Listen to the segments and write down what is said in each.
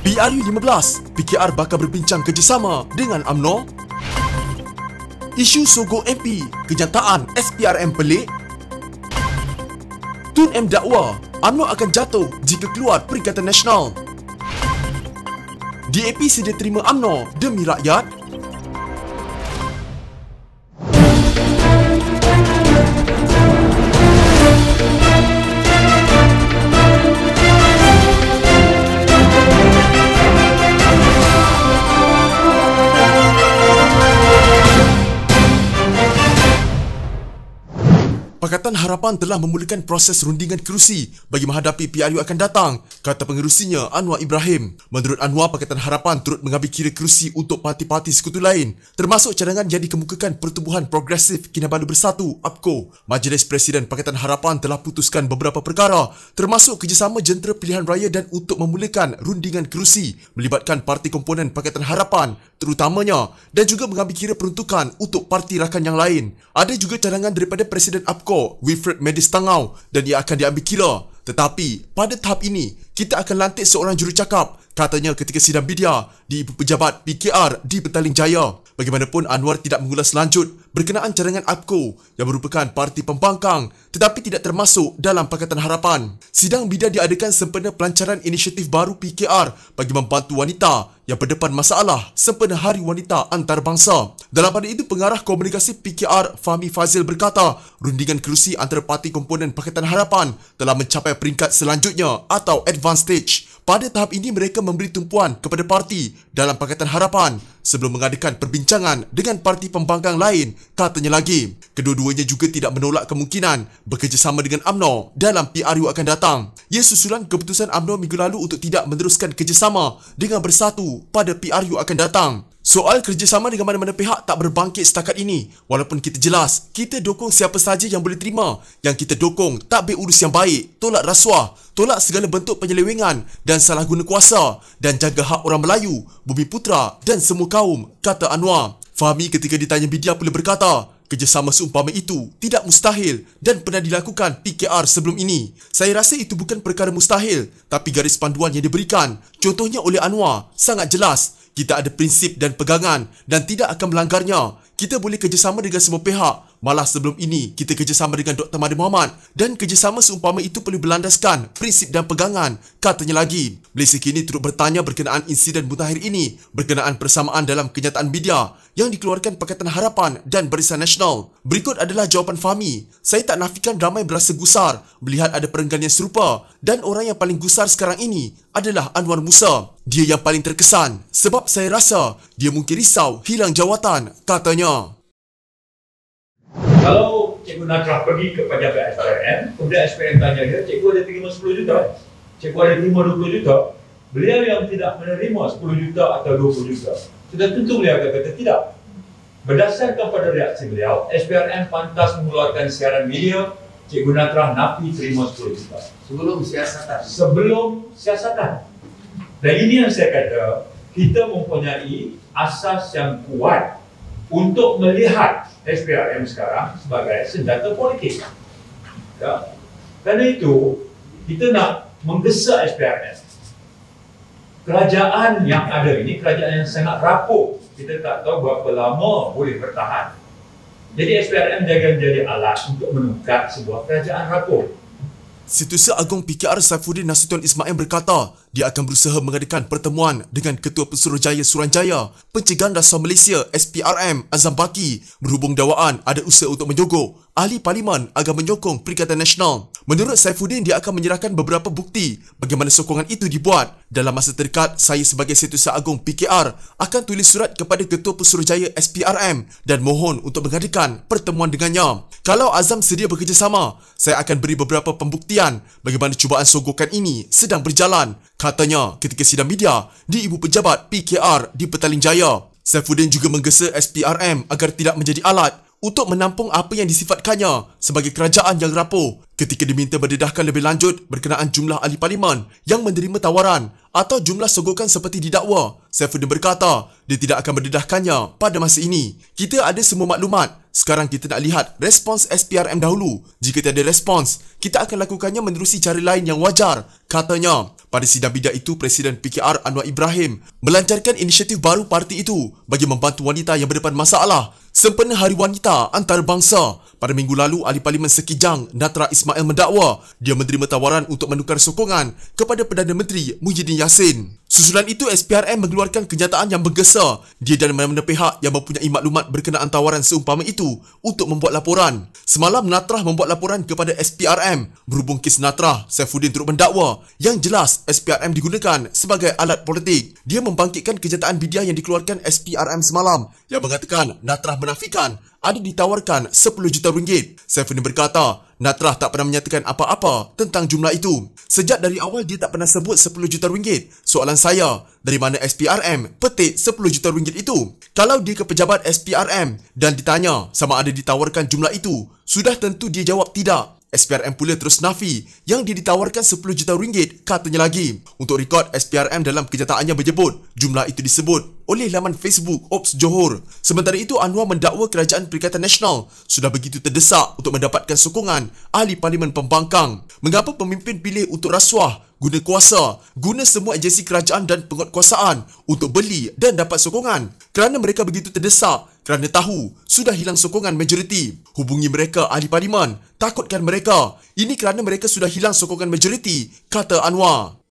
PRU 15, PKR bakal berbincang kerjasama dengan UMNO. Isu Sogok MP, kenyataan SPRM pelik. Tun M dakwa, UMNO akan jatuh jika keluar Perikatan Nasional. DAP sedia terima UMNO demi rakyat. Pakatan Harapan telah memulakan proses rundingan kerusi bagi menghadapi PRU akan datang, kata pengerusinya Anwar Ibrahim. Menurut Anwar, Pakatan Harapan turut mengambil kira kerusi untuk parti-parti sekutu lain, termasuk cadangan yang dikemukakan Pertubuhan Progresif Kinabalu Bersatu (APKO). Majlis Presiden Pakatan Harapan telah putuskan beberapa perkara, termasuk kerjasama jentera pilihan raya dan untuk memulakan rundingan kerusi melibatkan parti komponen Pakatan Harapan terutamanya, dan juga mengambil kira peruntukan untuk parti rakan yang lain. Ada juga cadangan daripada Presiden APKO Wilfred Medis Tangau dan ia akan diambil kira. Tetapi pada tahap ini, kita akan lantik seorang jurucakap, katanya ketika sidang media di Ibu Pejabat PKR di Petaling Jaya. Bagaimanapun, Anwar tidak mengulas lanjut berkenaan cadangan APKO yang merupakan parti pembangkang tetapi tidak termasuk dalam Pakatan Harapan. Sidang media diadakan sempena pelancaran inisiatif baru PKR bagi membantu wanita yang berdepan masalah sempena Hari Wanita Antarabangsa. Dalam pada itu, pengarah komunikasi PKR Fahmi Fazil berkata, rundingan kerusi antara parti komponen Pakatan Harapan telah mencapai peringkat selanjutnya atau advanced stage. Pada tahap ini, mereka memberi tumpuan kepada parti dalam Pakatan Harapan sebelum mengadakan perbincangan dengan parti pembangkang lain, katanya lagi. Kedua-duanya juga tidak menolak kemungkinan bekerjasama dengan UMNO dalam PRU akan datang. Ia susulan keputusan UMNO minggu lalu untuk tidak meneruskan kerjasama dengan Bersatu pada PRU akan datang. Soal kerjasama dengan mana-mana pihak tak berbangkit setakat ini. Walaupun kita jelas, kita dukung siapa sahaja yang boleh terima. Yang kita dukung tak berurus yang baik, tolak rasuah, tolak segala bentuk penyelewengan dan salah guna kuasa, dan jaga hak orang Melayu, Bumi Putra dan semua kaum, kata Anwar. Fahmi ketika ditanya media pula berkata, kerjasama seumpama itu tidak mustahil dan pernah dilakukan PKR sebelum ini. Saya rasa itu bukan perkara mustahil, tapi garis panduan yang diberikan, contohnya oleh Anwar, sangat jelas. Kita ada prinsip dan pegangan dan tidak akan melanggarnya. Kita boleh kerjasama dengan semua pihak. Malah sebelum ini, kita kerjasama dengan Dr. Mahathir Mohamad dan kerjasama seumpama itu perlu berlandaskan prinsip dan pegangan, katanya lagi. Malaysia kini turut bertanya berkenaan insiden mutakhir ini berkenaan persamaan dalam kenyataan media yang dikeluarkan Pakatan Harapan dan Barisan Nasional. Berikut adalah jawapan Fahmi. Saya tak nafikan ramai berasa gusar melihat ada perenggan yang serupa dan orang yang paling gusar sekarang ini adalah Anwar Musa. Dia yang paling terkesan sebab saya rasa dia mungkin risau hilang jawatan, katanya. Kalau Cikgu Natrah pergi ke pejabat SPRM, kemudian SPRM tanya dia, Cikgu ada terima 10 juta? Cikgu ada terima 20 juta? Beliau yang tidak menerima 10 juta atau 20 juta, sudah tentu beliau akan kata tidak. Berdasarkan pada reaksi beliau, SPRM pantas mengeluarkan siaran media, Cikgu Natrah nafi terima 10 juta. Sebelum siasatan. Sebelum siasatan. Dan ini yang saya kata, kita mempunyai asas yang kuat untuk melihat SPRM sekarang sebagai senjata politik. Ya. Kerana itu, kita nak menggesa SPRM. Kerajaan yang ada ini, kerajaan yang sangat rapuh. Kita tak tahu berapa lama boleh bertahan. Jadi SPRM jangan jadi alat untuk menungkat sebuah kerajaan rapuh. Setiausaha Agung PKR Saifuddin Nasution Ismail berkata, dia akan berusaha mengadakan pertemuan dengan Ketua Pesuruhjaya Suruhanjaya Pencegahan Rasuah Malaysia SPRM Azam Baki berhubung dakwaan ada usaha untuk menyogok ahli parlimen agar menyokong Perikatan Nasional. Menurut Saifuddin, dia akan menyerahkan beberapa bukti bagaimana sokongan itu dibuat. Dalam masa terdekat, saya sebagai Setiausaha Agung PKR akan tulis surat kepada Ketua Pesuruhjaya SPRM dan mohon untuk mengadakan pertemuan dengannya. Kalau Azam sedia bekerjasama, saya akan beri beberapa pembuktian bagaimana cubaan sogokan ini sedang berjalan, katanya ketika sidang media di Ibu Pejabat PKR di Petaling Jaya. Saifuddin juga menggesa SPRM agar tidak menjadi alat untuk menampung apa yang disifatkannya sebagai kerajaan yang rapuh ketika diminta mendedahkan lebih lanjut berkenaan jumlah ahli parlimen yang menerima tawaran atau jumlah sogokan seperti didakwa Saifuddin berkata dia tidak akan mendedahkannya pada masa ini. Kita ada semua maklumat. Sekarang kita nak lihat respons SPRM dahulu. Jika tiada respons, kita akan lakukannya menerusi cara lain yang wajar, katanya. Pada sidang bidak itu, Presiden PKR Anwar Ibrahim melancarkan inisiatif baru parti itu bagi membantu wanita yang berdepan masalah sempena Hari Wanita Antarabangsa. Pada minggu lalu, Ahli Parlimen Sekijang Natra Ismail mendakwa dia menerima tawaran untuk menukar sokongan kepada Perdana Menteri Muhyiddin Yassin. Susulan itu, SPRM mengeluarkan kenyataan yang bergesa. Dia dan mana-mana pihak yang mempunyai maklumat berkenaan tawaran seumpama itu untuk membuat laporan. Semalam, Natrah membuat laporan kepada SPRM. Berhubung kes Natrah, Saifuddin turut mendakwa yang jelas SPRM digunakan sebagai alat politik. Dia membangkitkan kenyataan bidia yang dikeluarkan SPRM semalam yang mengatakan Natrah menafikan ada ditawarkan 10 juta ringgit. Saifuddin berkata, Natrah tak pernah menyatakan apa-apa tentang jumlah itu. Sejak dari awal dia tak pernah sebut 10 juta ringgit. Soalan saya, dari mana SPRM petik 10 juta ringgit itu? Kalau dia ke pejabat SPRM dan ditanya sama ada ditawarkan jumlah itu, sudah tentu dia jawab tidak. SPRM pula terus nafi yang dia ditawarkan 10 juta ringgit, katanya lagi. Untuk rekod, SPRM dalam kenyataannya menyebut jumlah itu disebut oleh laman Facebook Ops Johor. Sementara itu, Anwar mendakwa Kerajaan Perikatan Nasional sudah begitu terdesak untuk mendapatkan sokongan Ahli Parlimen Pembangkang. Mengapa pemimpin pilih untuk rasuah, guna kuasa, guna semua agensi kerajaan dan penguatkuasaan untuk beli dan dapat sokongan? Kerana mereka begitu terdesak, kerana tahu sudah hilang sokongan majoriti. Hubungi mereka Ahli Parlimen, takutkan mereka. Ini kerana mereka sudah hilang sokongan majoriti, kata Anwar.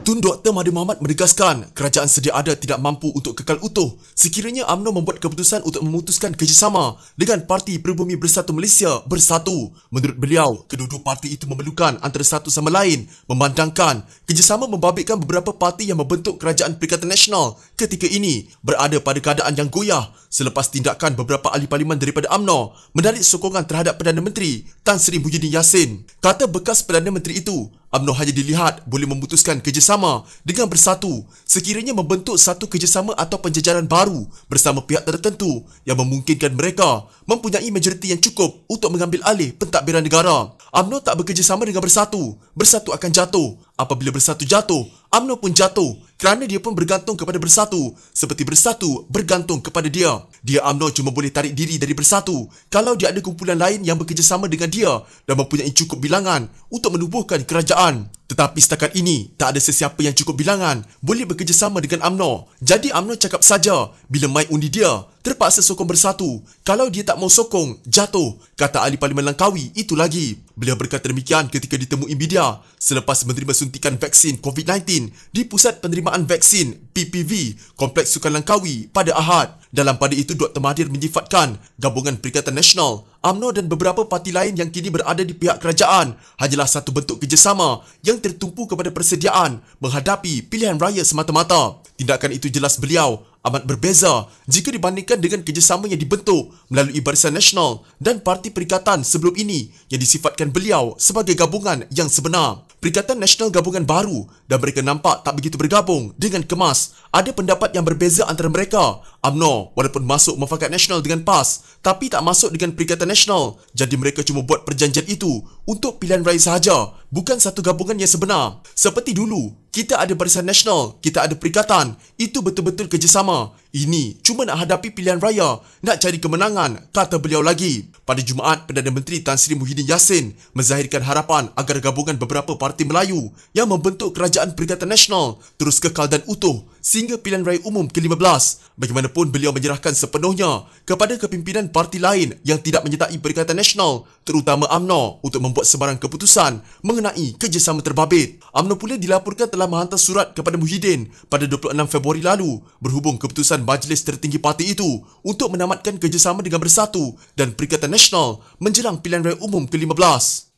Tun Dr. Mahathir Mohamad menegaskan kerajaan sedia ada tidak mampu untuk kekal utuh sekiranya UMNO membuat keputusan untuk memutuskan kerjasama dengan Parti Pribumi Bersatu Malaysia Bersatu. Menurut beliau, kedua-dua parti itu memerlukan antara satu sama lain memandangkan kerjasama membabitkan beberapa parti yang membentuk Kerajaan Perikatan Nasional ketika ini berada pada keadaan yang goyah selepas tindakan beberapa ahli parlimen daripada UMNO menarik sokongan terhadap Perdana Menteri Tan Sri Muhyiddin Yassin. Kata bekas Perdana Menteri itu, UMNO hanya dilihat boleh memutuskan kerjasama dengan Bersatu sekiranya membentuk satu kerjasama atau penjajaran baru bersama pihak tertentu yang memungkinkan mereka mempunyai majoriti yang cukup untuk mengambil alih pentadbiran negara. UMNO tak bekerjasama dengan Bersatu. Bersatu akan jatuh. Apabila Bersatu jatuh, UMNO pun jatuh kerana dia pun bergantung kepada Bersatu seperti Bersatu bergantung kepada dia. Dia UMNO cuma boleh tarik diri dari Bersatu kalau dia ada kumpulan lain yang bekerjasama dengan dia dan mempunyai cukup bilangan untuk menubuhkan kerajaan. Tetapi setakat ini, tak ada sesiapa yang cukup bilangan boleh bekerjasama dengan UMNO. Jadi UMNO cakap saja bila mai undi dia, terpaksa sokong Bersatu. Kalau dia tak mau sokong, jatuh, kata Ahli Parlimen Langkawi itu lagi. Beliau berkata demikian ketika ditemui media selepas menerima suntikan vaksin COVID-19 di Pusat Penerimaan Vaksin PPV Kompleks Sukan Langkawi pada Ahad. Dalam pada itu, Dr. Mahathir menyifatkan Gabungan Perikatan Nasional, UMNO dan beberapa parti lain yang kini berada di pihak kerajaan hanyalah satu bentuk kerjasama yang tertumpu kepada persediaan menghadapi pilihan raya semata-mata. Tindakan itu, jelas beliau, amat berbeza jika dibandingkan dengan kerjasama yang dibentuk melalui Barisan Nasional dan Parti Perikatan sebelum ini yang disifatkan beliau sebagai gabungan yang sebenar. Perikatan Nasional gabungan baru dan mereka nampak tak begitu bergabung dengan kemas. Ada pendapat yang berbeza antara mereka. UMNO walaupun masuk Mufakat Nasional dengan PAS tapi tak masuk dengan Perikatan Nasional. Jadi mereka cuma buat perjanjian itu untuk pilihan raya sahaja, bukan satu gabungan yang sebenar. Seperti dulu, kita ada Barisan Nasional, kita ada Perikatan. Itu betul-betul kerjasama. Ini cuma nak hadapi pilihan raya, nak cari kemenangan, kata beliau lagi. Pada Jumaat, Perdana Menteri Tan Sri Muhyiddin Yassin menzahirkan harapan agar gabungan beberapa parti Melayu yang membentuk Kerajaan Perikatan Nasional terus kekal dan utuh sehingga pilihan raya umum ke-15. Bagaimanapun, beliau menyerahkan sepenuhnya kepada kepimpinan parti lain yang tidak menyertai Perikatan Nasional, terutama UMNO, untuk membuat sebarang keputusan mengenai kerjasama terbabit. UMNO pula dilaporkan telah menghantar surat kepada Muhyiddin pada 26 Februari lalu berhubung keputusan Majlis Tertinggi parti itu untuk menamatkan kerjasama dengan Bersatu dan Perikatan Nasional menjelang pilihan raya umum ke-15.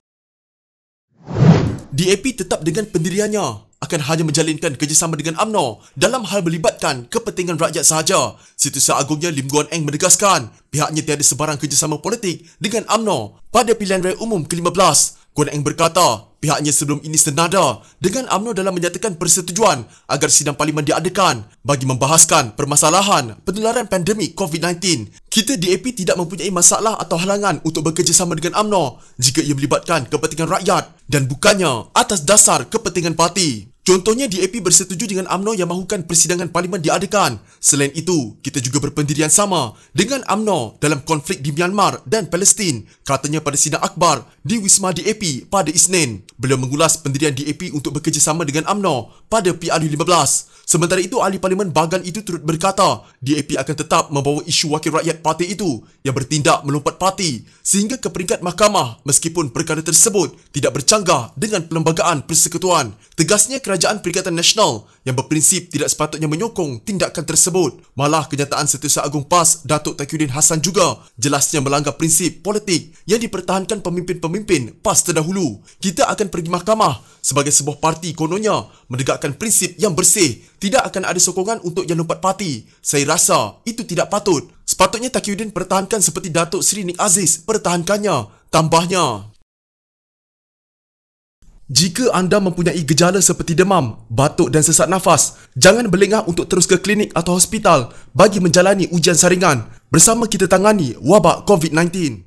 DAP tetap dengan pendiriannya akan hanya menjalinkan kerjasama dengan UMNO dalam hal melibatkan kepentingan rakyat sahaja. Setiausaha Agungnya Lim Guan Eng menegaskan pihaknya tiada sebarang kerjasama politik dengan UMNO pada pilihan raya umum ke-15. Guan Eng berkata pihaknya sebelum ini senada dengan UMNO dalam menyatakan persetujuan agar sidang parlimen diadakan bagi membahaskan permasalahan penularan pandemik COVID-19. Kita DAP tidak mempunyai masalah atau halangan untuk bekerjasama dengan UMNO jika ia melibatkan kepentingan rakyat dan bukannya atas dasar kepentingan parti. Contohnya DAP bersetuju dengan UMNO yang mahukan persidangan parlimen diadakan. Selain itu, kita juga berpendirian sama dengan UMNO dalam konflik di Myanmar dan Palestin, katanya pada sidang akhbar di Wisma DAP pada Isnin. Beliau mengulas pendirian DAP untuk bekerjasama dengan UMNO pada PRU15. Sementara itu, ahli parlimen Bagan itu turut berkata, DAP akan tetap membawa isu wakil rakyat parti itu yang bertindak melompat parti sehingga ke peringkat mahkamah meskipun perkara tersebut tidak bercanggah dengan Perlembagaan Persekutuan. Tegasnya, Kerajaan Perikatan Nasional yang berprinsip tidak sepatutnya menyokong tindakan tersebut. Malah kenyataan Setiausaha Agung PAS Datuk Taqiyuddin Hassan juga jelasnya melanggar prinsip politik yang dipertahankan pemimpin-pemimpin PAS terdahulu. Kita akan pergi mahkamah sebagai sebuah parti kononnya menegakkan prinsip yang bersih. Tidak akan ada sokongan untuk yang lompat parti. Saya rasa itu tidak patut. Sepatutnya Taqiyuddin pertahankan seperti Datuk Seri Nik Aziz pertahankannya. Tambahnya, jika anda mempunyai gejala seperti demam, batuk dan sesak nafas, jangan berlengah untuk terus ke klinik atau hospital bagi menjalani ujian saringan. Bersama kita tangani wabak COVID-19.